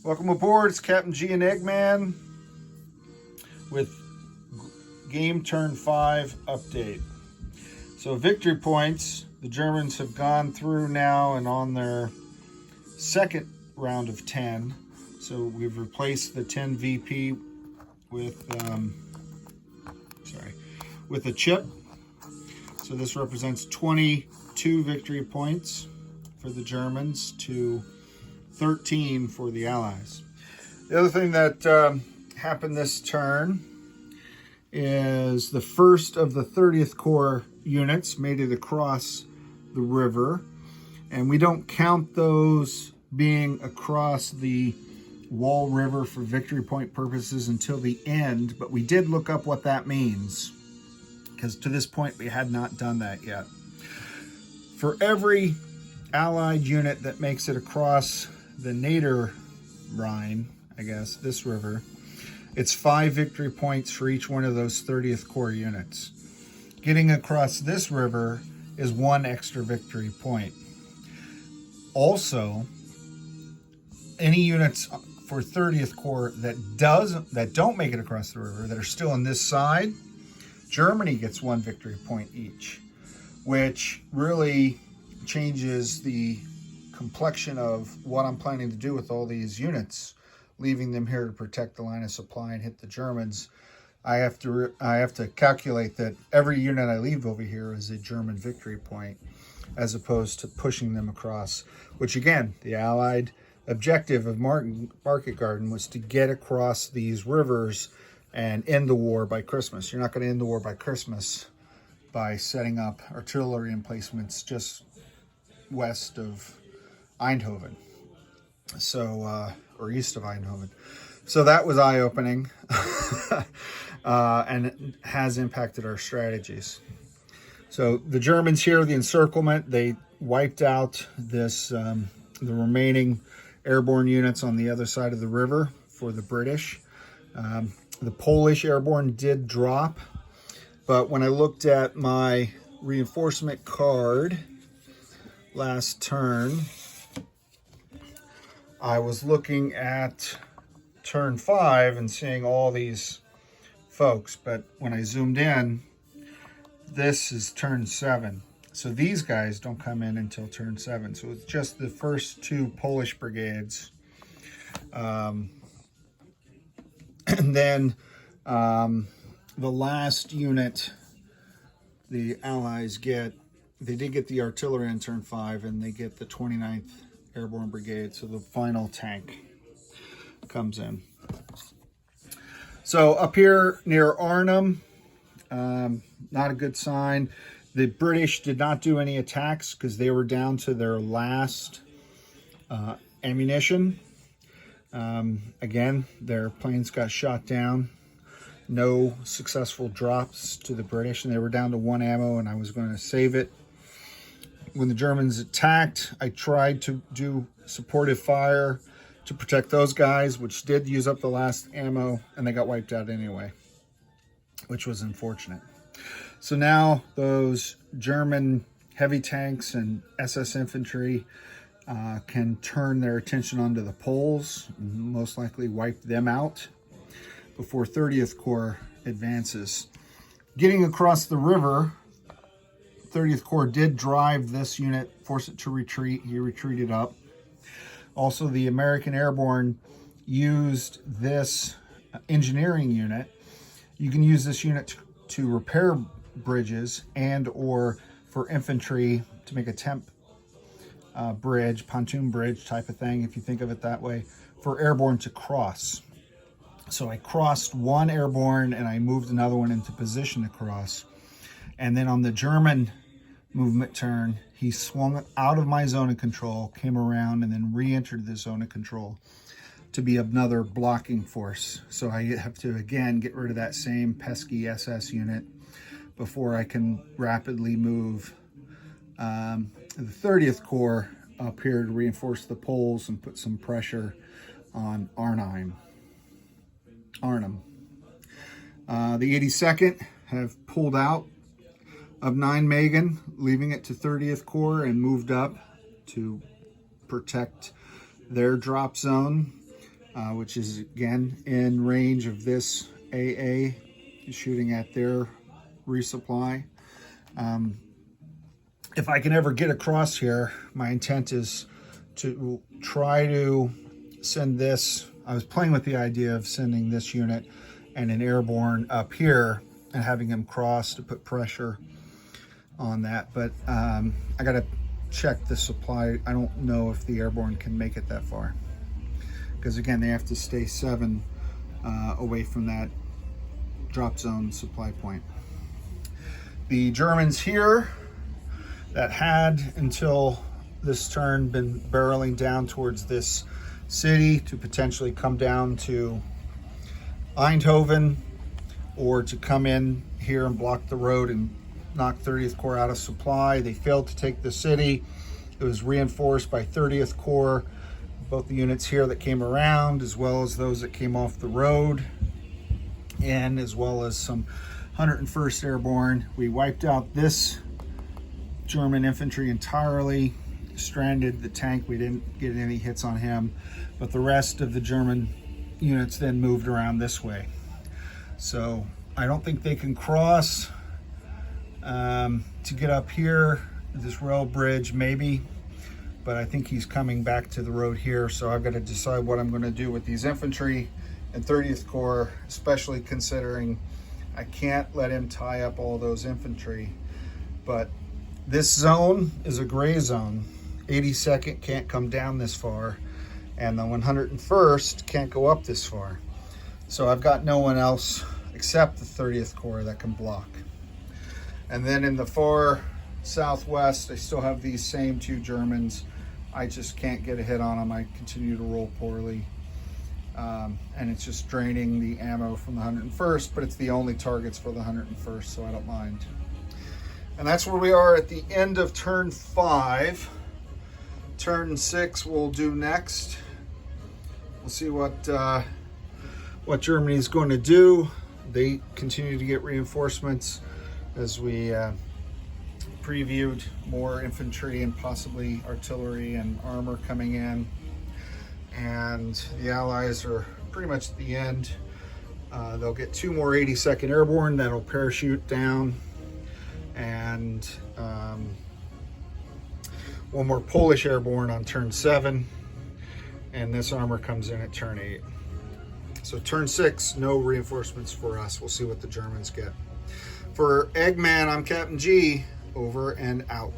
Welcome aboard. It's Captain G and Eggman with game turn 5 update. So victory points, the Germans have gone through now and on their second round of 10. So we've replaced the 10 VP with a chip. So this represents 22 victory points for the Germans to 13 for the Allies. The other thing that happened this turn is the first of the 30th Corps units made it across the river, and we don't count those being across the Wall River for victory point purposes until the end, but we did look up what that means, because to this point we had not done that yet. For every Allied unit that makes it across the Nader Rhine, I guess, this river, it's 5 victory points for each one of those 30th Corps units. Getting across this river is 1 extra victory point. Also, any units for 30th Corps that don't make it across the river, that are still on this side, Germany gets 1 victory point each, which really changes the complexion of what I'm planning to do with all these units, leaving them here to protect the line of supply and hit the Germans. I have to calculate that every unit I leave over here is a German victory point, as opposed to pushing them across, which again, the Allied objective of Market Garden was to get across these rivers and end the war by Christmas. You're not going to end the war by Christmas by setting up artillery emplacements just west of Eindhoven, so or east of Eindhoven. So that was eye-opening, and it has impacted our strategies. So the Germans here, the encirclement, they wiped out this the remaining airborne units on the other side of the river for the British. The Polish airborne did drop, but when I looked at my reinforcement card last turn, I was looking at turn 5 and seeing all these folks, but when I zoomed in, this is turn 7. So these guys don't come in until turn 7. So it's just the first 2 Polish brigades. And then the last unit the Allies get, they did get the artillery in turn 5, and they get the 29th Airborne Brigade, so the final tank comes in. So up here near Arnhem, not a good sign. The British did not do any attacks because they were down to their last ammunition. Again, their planes got shot down. No successful drops to the British, and they were down to 1 ammo, and I was going to save it. When the Germans attacked, I tried to do supportive fire to protect those guys, which did use up the last ammo, and they got wiped out anyway, which was unfortunate. So now those German heavy tanks and SS infantry can turn their attention onto the Poles, and most likely wipe them out before 30th Corps advances. Getting across the river, 30th Corps did drive this unit, force it to retreat. He retreated up. Also, the American Airborne used this engineering unit. You can use this unit to repair bridges and or for infantry to make a temp bridge, pontoon bridge type of thing, if you think of it that way, for airborne to cross. So I crossed 1 airborne and I moved another one into position to cross. And then on the German movement turn, he swung out of my zone of control, came around, and then re-entered the zone of control to be another blocking force. So I have to, again, get rid of that same pesky SS unit before I can rapidly move the 30th Corps up here to reinforce the Poles and put some pressure on Arnhem. The 82nd have pulled out of Nijmegen, leaving it to 30th Corps, and moved up to protect their drop zone. which is again in range of this AA, shooting at their resupply. If I can ever get across here, my intent is to try to send this. I was playing with the idea of sending this unit and an airborne up here and having them cross to put pressure on that, but I gotta check the supply. I don't know if the airborne can make it that far, because again, they have to stay 7 away from that drop zone supply point. The Germans here that had until this turn been barreling down towards this city to potentially come down to Eindhoven, or to come in here and block the road and knock 30th Corps out of supply. They failed to take the city. It was reinforced by 30th Corps, both the units here that came around, as well as those that came off the road, and as well as some 101st Airborne. We wiped out this German infantry entirely, stranded the tank. We didn't get any hits on him, but the rest of the German units then moved around this way. So I don't think they can cross to get up here, this rail bridge maybe, but I think he's coming back to the road here. So I've got to decide what I'm going to do with these infantry and 30th Corps, especially considering I can't let him tie up all those infantry. But this zone is a gray zone. 82nd can't come down this far, and the 101st can't go up this far. So I've got no one else except the 30th Corps that can block. And then in the far southwest, I still have these same 2 Germans. I just can't get a hit on them. I continue to roll poorly. And it's just draining the ammo from the 101st, but it's the only targets for the 101st, so I don't mind. And that's where we are at the end of turn 5. Turn 6 we'll do next. We'll see what Germany's going to do. They continue to get reinforcements, as we previewed, more infantry and possibly artillery and armor coming in. And the Allies are pretty much at the end. They'll get 2 more 82nd Airborne that'll parachute down, and 1 more Polish Airborne on turn 7, and this armor comes in at turn 8. So turn 6, no reinforcements for us. We'll see what the Germans get. For Eggman, I'm Captain G, over and out.